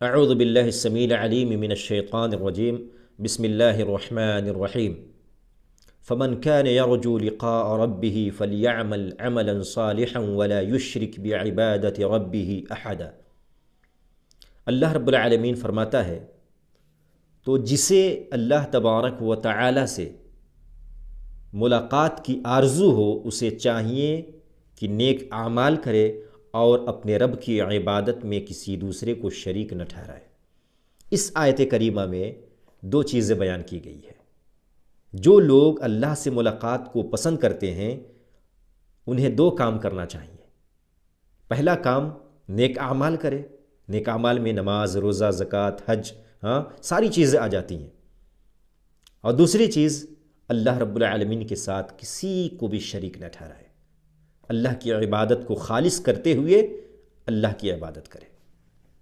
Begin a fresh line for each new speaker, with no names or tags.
اعوذ باللہ السمیع العلیم من الشیطان الرجیم بسم اللہ الرحمن الرحیم فمن كان يرجو لقاء ربه فليعمل عملا صالحا ولا يشرك بعبادة ربه احدا۔ اللہ رب العالمین فرماتا ہے تو جسے اللہ تبارک و تعالی سے ملاقات کی آرزو ہو اسے چاہیے کہ نیک اعمال کرے اور اپنے رب کی عبادت میں کسی دوسرے کو شریک نہ ٹھہرائے۔ اس آیت کریمہ میں دو چیزیں بیان کی گئی ہے۔ جو لوگ اللہ سے ملاقات کو پسند کرتے ہیں انہیں دو کام کرنا چاہیے۔ پہلا کام نیک اعمال کرے، نیک اعمال میں نماز، روزہ، زکوٰۃ، حج، ساری چیزیں آ جاتی ہیں۔ اور دوسری چیز اللہ رب العالمین کے ساتھ کسی کو بھی شریک نہ ٹھہرائے، اللہ کی عبادت کو خالص کرتے ہوئے اللہ کی عبادت کرے۔